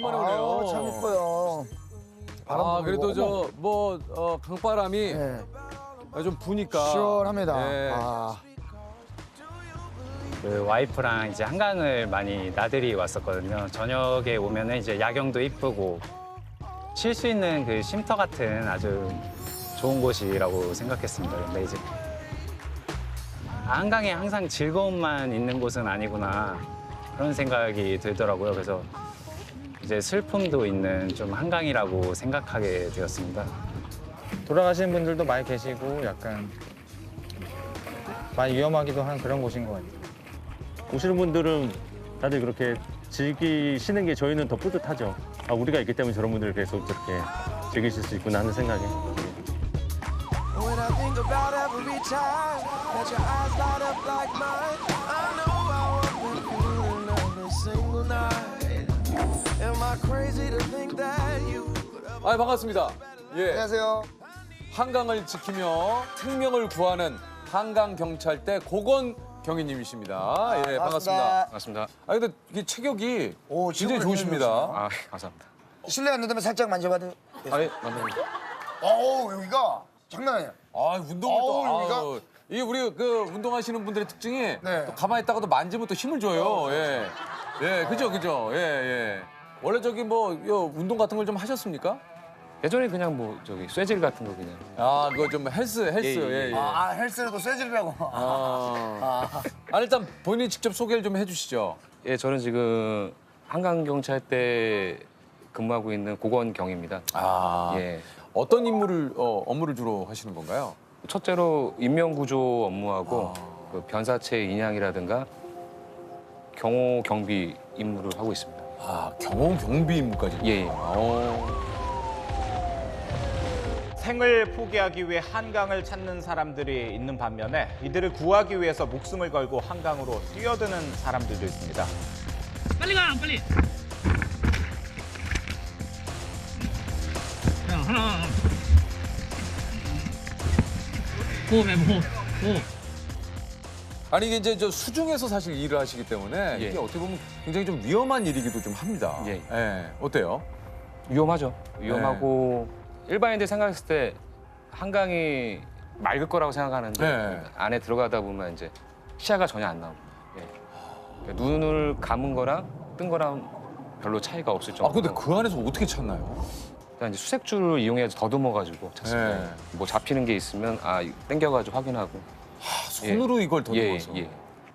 오랜만에 오네요. 참 이뻐요. 아, 그래도 저 뭐 강바람이 네. 좀 부니까 시원합니다. 네. 아, 그 와이프랑 이제 한강을 많이 나들이 왔었거든요. 저녁에 오면은 이제 야경도 이쁘고 쉴 수 있는 그 쉼터 같은 아주 좋은 곳이라고 생각했습니다. 근데 이제 한강에 항상 즐거움만 있는 곳은 아니구나 그런 생각이 들더라고요. 그래서 이제 슬픔도 있는 좀 한강이라고 생각하게 되었습니다. 돌아가시는 분들도 많이 계시고 약간 많이 위험하기도 한 그런 곳인 것 같아요. 오시는 분들은 다들 그렇게 즐기시는 게 저희는 더 뿌듯하죠. 아, 우리가 있기 때문에 저런 분들을 계속 저렇게 즐기실 수 있구나 하는 생각에. When I think about every time that your eyes light up like mine, I know how I've been feeling every single night. Am I crazy to think that you 아, 반갑습니다. 예. 안녕하세요. 한강을 지키며 생명을 구하는 한강 경찰대 고건 경위님이십니다. 예, 반갑습니다. 반갑습니다. 아, 근데 이게 체격이 오, 굉장히 체격이 좋으십니다. 아, 감사합니다. 실례 안 된다면 살짝 만져봐도. 아, 감사합니다. 어우, 여기가 장난 아니야. 아, 운동을 또 여기가 아우, 이게 우리 그 운동하시는 분들의 특징이 네. 또 가만히 있다가도 만지면 또 힘을 줘요. 예. 예, 그죠. 예, 예. 원래 저기 뭐 요 운동 같은 걸 좀 하셨습니까? 예전에 그냥 뭐 저기 쇠질 같은 거 그냥. 아, 그거 좀 헬스. 예, 예. 아, 헬스에도 쇠질이라고. 아, 일단 본인이 직접 소개를 좀 해주시죠. 예, 저는 지금 한강경찰대 근무하고 있는 고건경입니다. 아, 예. 어떤 업무를 주로 하시는 건가요? 첫째로 인명구조 업무하고 그 변사체 인양이라든가 경호 경비 임무를 하고 있습니다. 아, 경호 경비 임무까지. 예, 예. 생을 포기하기 위해 한강을 찾는 사람들이 있는 반면에 이들을 구하기 위해서 목숨을 걸고 한강으로 뛰어드는 사람들도 있습니다. 빨리 가, 빨리. 야, 하나. 호흡해, 호흡. 아니 이게 이제 저 수중에서 사실 일을 하시기 때문에 예. 이게 어떻게 보면 굉장히 좀 위험한 일이기도 좀 합니다. 예. 어때요? 위험하죠. 위험하고 일반인들 생각했을 때 한강이 맑을 거라고 생각하는데 네. 안에 들어가다 보면 이제 시야가 전혀 안 나옵니다. 예. 그러니까 눈을 감은 거랑 뜬 거랑 별로 차이가 없을 정도로. 아, 근데 그 안에서 어떻게 찾나요? 그냥 이제 수색줄을 이용해서 더듬어가지고 찾습니다. 네. 뭐 잡히는 게 있으면 당겨가지고 확인하고. 손으로 이걸 더듬어서. 예.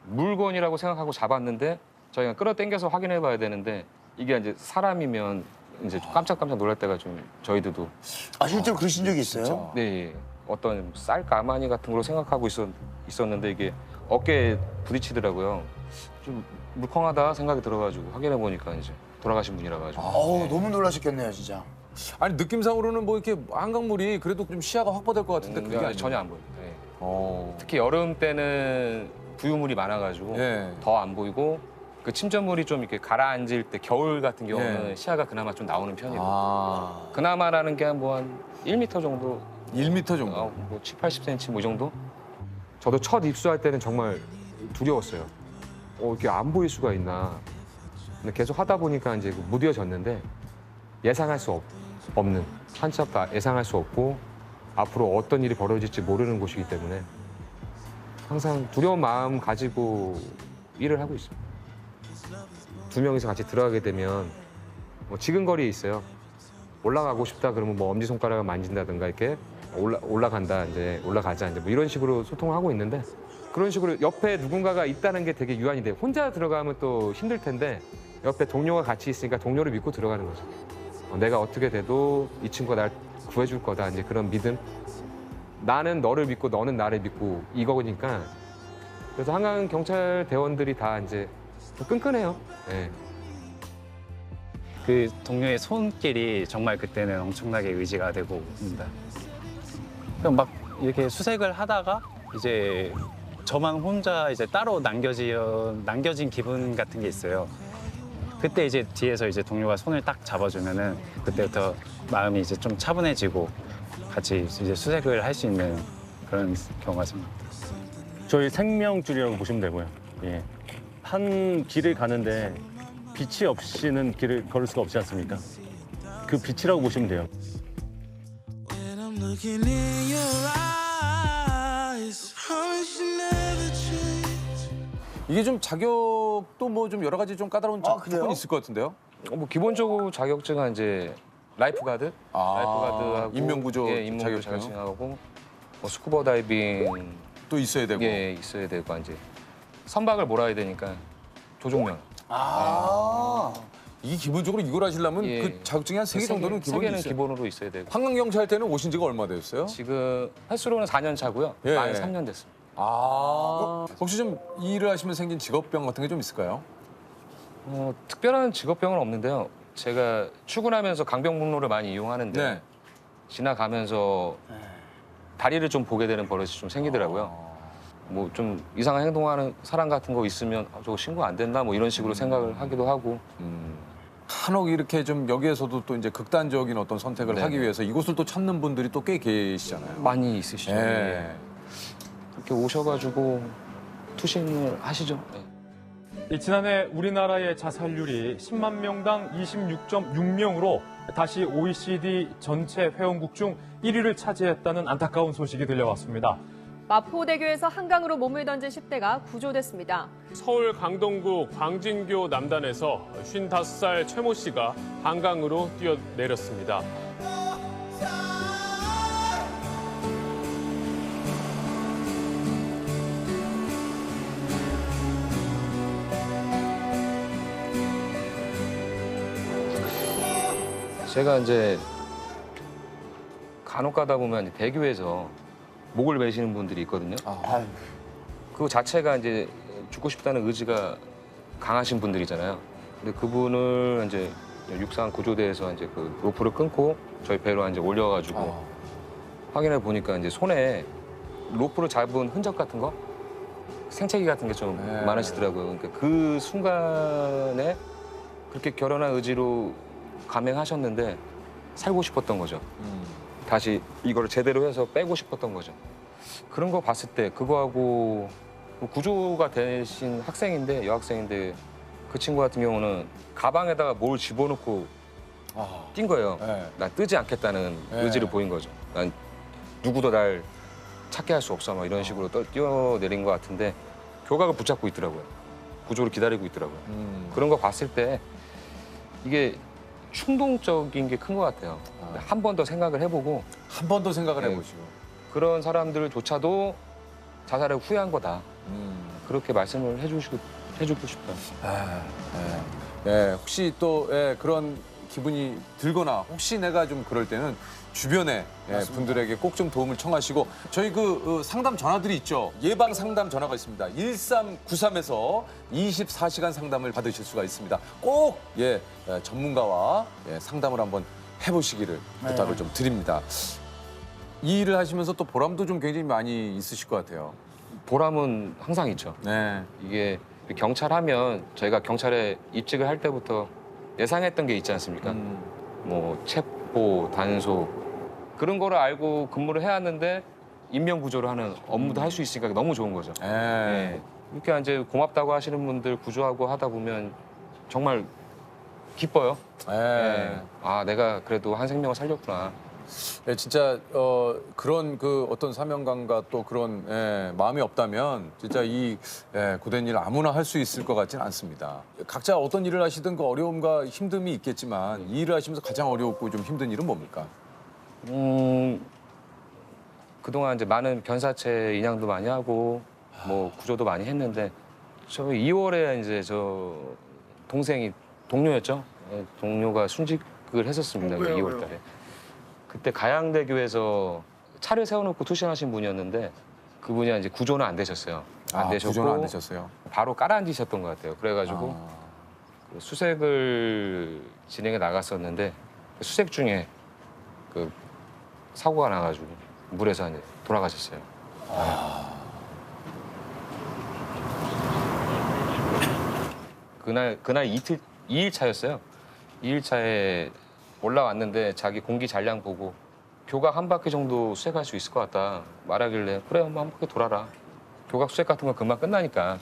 물건이라고 생각하고 잡았는데 저희가 끌어당겨서 확인해봐야 되는데 이게 이제 사람이면 이제 좀 깜짝깜짝 놀랄 때가 좀 저희들도 아, 실제로 그러신 적이 있어요? 네, 어떤 쌀 가마니 같은 걸로 생각하고 있었는데 이게 어깨에 부딪히더라고요. 좀 물컹하다 생각이 들어가지고 확인해 보니까 이제 돌아가신 분이라 가지고. 어우, 너무 놀라셨겠네요, 진짜. 아니 느낌상으로는 뭐 이렇게 한강물이 그래도 좀 시야가 확보될 것 같은데 그게 아니에요. 전혀 안 보입니다. 예. 어. 특히 여름 때는 부유물이 많아가지고 예. 더 안 보이고 그 침전물이 좀 이렇게 가라앉을 때 겨울 같은 경우는 예. 시야가 그나마 좀 나오는 편이고 아. 그나마라는 게 뭐 한 1m 정도, 1m 정도. 뭐 7, 80cm 뭐 이 정도? 저도 첫 입수할 때는 정말 두려웠어요. 이게 안 보일 수가 있나. 근데 계속 하다 보니까 이제 무뎌졌는데 예상할 수 없는, 한치 앞도 예상할 수 없고 앞으로 어떤 일이 벌어질지 모르는 곳이기 때문에 항상 두려운 마음 가지고 일을 하고 있습니다. 두 명이서 같이 들어가게 되면 뭐 지근거리에 있어요. 올라가고 싶다 그러면 뭐 엄지손가락을 만진다든가 이렇게 올라간다 이제 올라가자 이제 뭐 이런 식으로 소통을 하고 있는데 그런 식으로 옆에 누군가가 있다는 게 되게 유한이 돼요. 혼자 들어가면 또 힘들 텐데 옆에 동료가 같이 있으니까 동료를 믿고 들어가는 거죠. 내가 어떻게 돼도 이 친구가 날 구해줄 거다 이제 그런 믿음. 나는 너를 믿고 너는 나를 믿고 이거니까 그래서 한강 경찰 대원들이 다 이제 좀 끈끈해요. 예. 그 동료의 손길이 정말 그때는 엄청나게 의지가 되고 있습니다. 그럼 막 이렇게 수색을 하다가 이제 저만 혼자 이제 따로 남겨진 기분 같은 게 있어요. 그때 이제 뒤에서 이제 동료가 손을 딱 잡아주면은 그때부터 마음이 이제 좀 차분해지고 같이 이제 수색을 할 수 있는 그런 경우가 생깁니다. 저희 생명줄이라고 보시면 되고요. 예. 한 길을 가는데 빛이 없이는 길을 걸을 수가 없지 않습니까? 그 빛이라고 보시면 돼요. And I'm looking in your eyes. Promise you never change. 이게 좀 자격도 뭐 좀 여러 가지 좀 까다로운 아, 그래요? 조건이 있을 것 같은데요? 뭐 기본적으로 자격증은 이제 라이프가드, 라이프가드하고 인명구조 예, 인명구조 자격증. 자격증하고 뭐 스쿠버 다이빙 또 있어야 되고. 예, 있어야 되고 이제 선박을 몰아야 되니까 조종면. 이게 기본적으로 이걸 하시려면 예. 그 자격증이 한 3개 정도는 세 기본이 개는 있어요. 기본으로 있어야 되고. 한강경찰 때는 오신 지가 얼마 되셨어요? 지금 횟수로는 4년 차고요. 예. 만 3년 됐습니다. 혹시 좀 이 일을 하시면 생긴 직업병 같은 게 좀 있을까요? 특별한 직업병은 없는데요. 제가 출근하면서 강변북로를 많이 이용하는데 네. 지나가면서 다리를 좀 보게 되는 버릇이 좀 생기더라고요. 뭐 좀 이상한 행동하는 사람 같은 거 있으면 저거 신고 안 된다 뭐 이런 식으로 생각을 하기도 하고. 한옥 이렇게 좀 여기에서도 또 이제 극단적인 어떤 선택을 네. 하기 위해서 이곳을 또 찾는 분들이 또 꽤 계시잖아요. 많이 있으시죠. 예. 그렇게 오셔가지고 투신을 하시죠. 네. 지난해 우리나라의 자살률이 10만 명당 26.6명으로 다시 OECD 전체 회원국 중 1위를 차지했다는 안타까운 소식이 들려왔습니다. 마포대교에서 한강으로 몸을 던진 10대가 구조됐습니다. 서울 강동구 광진교 남단에서 55살 최모 씨가 한강으로 뛰어내렸습니다. 제가 이제 간혹 가다 보면 이제 대교에서 목을 매시는 분들이 있거든요. 그 자체가 이제 죽고 싶다는 의지가 강하신 분들이잖아요. 근데 그분을 이제 육상 구조대에서 이제 그 로프를 끊고 저희 배로 이제 올려가지고 확인해 보니까 이제 손에 로프를 잡은 흔적 같은 거, 생채기 같은 게 좀 네. 많으시더라고요. 그러니까 그 순간에 그렇게 결연한 의지로 감행하셨는데 살고 싶었던 거죠. 다시 이걸 제대로 해서 빼고 싶었던 거죠. 그런 거 봤을 때 그거하고 구조가 되신 학생인데 여학생인데 그 친구 같은 경우는 가방에다가 뭘 집어넣고 뛴 거예요. 네. 난 뜨지 않겠다는 네. 의지를 보인 거죠. 난 누구도 날 찾게 할 수 없어 막 이런 식으로 뛰어내린 것 같은데 교각을 붙잡고 있더라고요. 구조를 기다리고 있더라고요. 그런 거 봤을 때 이게 충동적인 게 큰 것 같아요. 한 번 더 생각을 해보고 한 번 더 생각을 네. 해보시고. 그런 사람들조차도 자살을 후회한 거다. 그렇게 말씀을 해주고 싶다. 예, 혹시 또 예, 그런 기분이 들거나 혹시 내가 좀 그럴 때는 주변에 예, 분들에게 꼭 좀 도움을 청하시고 저희 그 상담 전화들이 있죠. 예방 상담 전화가 있습니다. 1393에서 24시간 상담을 받으실 수가 있습니다. 꼭 예, 전문가와 예, 상담을 한번 해보시기를 부탁을 좀 드립니다. 이 일을 하시면서 또 보람도 좀 굉장히 많이 있으실 것 같아요. 보람은 항상 있죠. 네. 이게 경찰 하면 저희가 경찰에 입직을 할 때부터 예상했던 게 있지 않습니까? 뭐 체포, 단속 그런 거를 알고 근무를 해야 하는데 인명구조를 하는 업무도 할 수 있으니까 너무 좋은 거죠. 예. 이렇게 이제 고맙다고 하시는 분들 구조하고 하다 보면 정말 기뻐요. 예. 아, 내가 그래도 한 생명을 살렸구나. 예, 진짜 그런 그 어떤 사명감과 또 그런 예, 마음이 없다면 진짜 이 예, 고된 일 아무나 할 수 있을 것 같지는 않습니다. 각자 어떤 일을 하시든 그 어려움과 힘듦이 있겠지만 이 일을 하시면서 가장 어렵고 좀 힘든 일은 뭡니까? 그동안 이제 많은 견사체 인양도 많이 하고 뭐 구조도 많이 했는데 저 2월에 이제 저 동생이 동료였죠. 예, 동료가 순직을 했었습니다. 2월 달에. 그때 가양대교에서 차를 세워놓고 투신하신 분이었는데 그분이 이제 구조는 안 되셨어요. 안 되셨고 구조는 안 되셨어요. 바로 깔아앉으셨던 것 같아요. 그래가지고 그 수색을 진행해 나갔었는데 그 수색 중에 그 사고가 나가지고 물에서 이제 돌아가셨어요. 그날 이틀 2일 차였어요. 2일 차에 올라왔는데 자기 공기 잔량 보고 교각 한 바퀴 정도 수색할 수 있을 것 같다 말하길래 그래 한번 한 바퀴 돌아라. 교각 수색 같은 건 금방 끝나니까.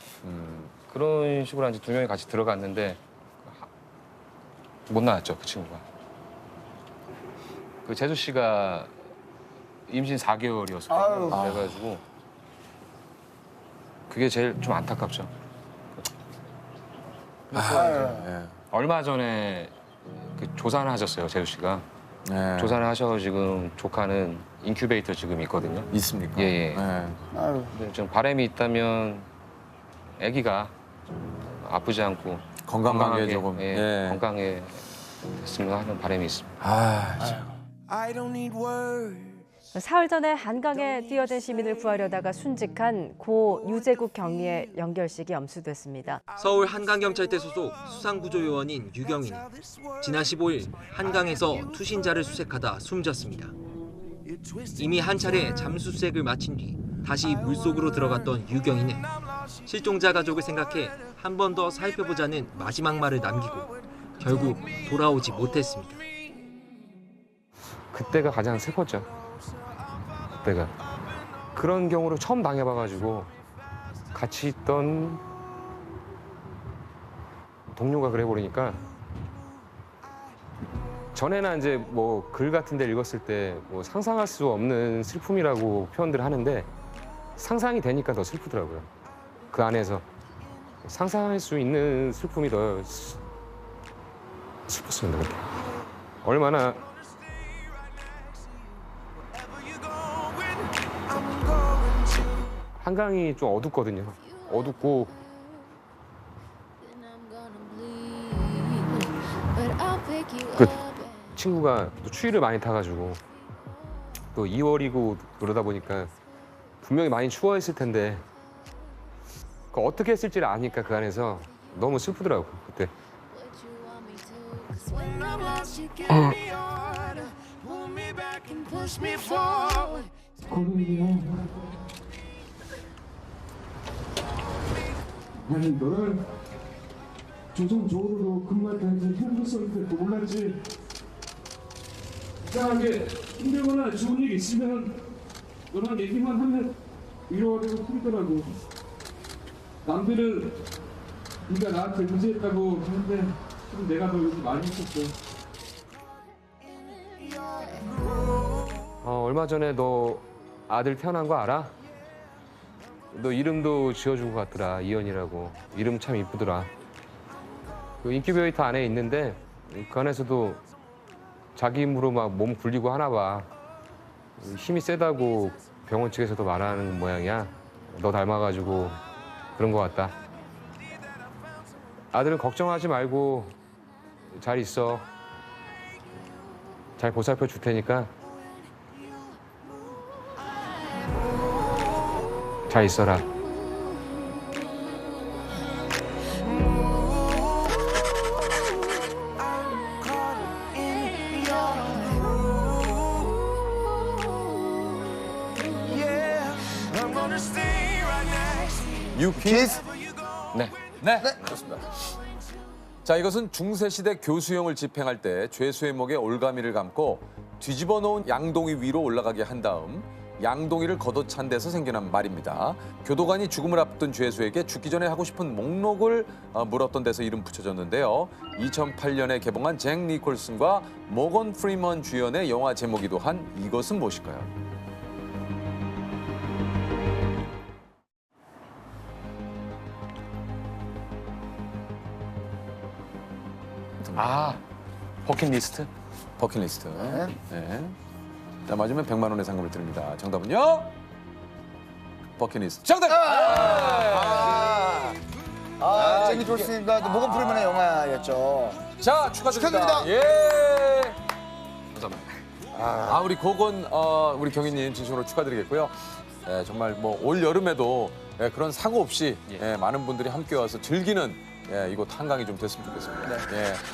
그런 식으로 이제 두 명이 같이 들어갔는데 못 나왔죠, 그 친구가. 그 재수 씨가 임신 4개월이었어요. 그래가지고 그게 제일 좀 안타깝죠. 얼마 전에 그 조산을 하셨어요, 재수 씨가. 네. 조산을 하셔서 지금 조카는 인큐베이터 지금 있거든요. 있습니까? 예. 네. 근데 좀 바람이 있다면 아기가 아프지 않고 건강하게 조금. 건강해 했으면 하는 바람이 있습니다. I don't need words. 사흘 전에 한강에 뛰어든 시민을 구하려다가 순직한 고 유재국 경위의 연결식이 염수됐습니다. 서울 한강경찰대 소속 수상구조요원인 유경인이 지난 15일 한강에서 투신자를 수색하다 숨졌습니다. 이미 한 차례 잠수색을 마친 뒤 다시 물속으로 들어갔던 유경인은 실종자 가족을 생각해 한 번 더 살펴보자는 마지막 말을 남기고 결국 돌아오지 못했습니다. 그때가 가장 슬펐죠. 그때가. 그런 경우를 처음 당해봐가지고 같이 있던 동료가 그래버리니까 전에는 이제 뭐 글 같은 데 읽었을 때 뭐 상상할 수 없는 슬픔이라고 표현들 하는데 상상이 되니까 더 슬프더라고요. 그 안에서 상상할 수 있는 슬픔이 더 슬펐습니다. 그때. 얼마나 한강이 좀 어둡거든요. 어둡고 그 친구가 또 추위를 많이 타가지고 또 2월이고 그러다 보니까 분명히 많이 추워했을 텐데 그 어떻게 했을지를 아니까 그 안에서 너무 슬프더라고 그때. 아니 너는 조선조으로 근무했다는 현무서인데 몰랐지. 이상하게 힘들거나 좋은 일 있으면 너랑 얘기만 하면 위로하려고 풀더라고. 남들은 네가 나한테 의지했다고 하는데 좀 내가 더 요즘 많이 했었어. 얼마 전에 너 아들 태어난 거 알아? 너 이름도 지어준 것 같더라. 이현이라고. 이름 참 이쁘더라. 그 인큐베이터 안에 있는데 그 안에서도 자기 힘으로 막 몸 굴리고 하나 봐. 힘이 세다고 병원 측에서도 말하는 모양이야. 너 닮아가지고 그런 것 같다. 아들은 걱정하지 말고 잘 있어. 잘 보살펴 줄 테니까 잘 있어라. 유키스? 네. 네. 그렇습니다. 자, 이것은 중세시대 교수형을 집행할 때 죄수의 목에 올가미를 감고 뒤집어 놓은 양동이 위로 올라가게 한 다음 양동이를 걷어찬 데서 생겨난 말입니다. 교도관이 죽음을 앞둔 죄수에게 죽기 전에 하고 싶은 목록을 물었던 데서 이름 붙여졌는데요. 2008년에 개봉한 잭 니콜슨과 모건 프리먼 주연의 영화 제목이기도 한 이것은 무엇일까요? 버킷리스트? 버킷리스트. 네. 자, 맞으면 100만 원의 상금을 드립니다. 정답은요? 버킷리스트. 정답! 잭 니콜슨과 모건 프리먼의 영화였죠. 자, 축하드립니다. 예. 감사합니다. 우리 고건 우리 경희님 진심으로 축하드리겠고요. 정말 뭐 올 여름에도 그런 사고 없이 많은 분들이 함께 와서 즐기는 이곳 한강이 좀 됐으면 좋겠습니다.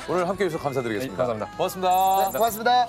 오늘 함께 해주셔서 감사드리겠습니다. 감사합니다. 고맙습니다. 네, 고맙습니다.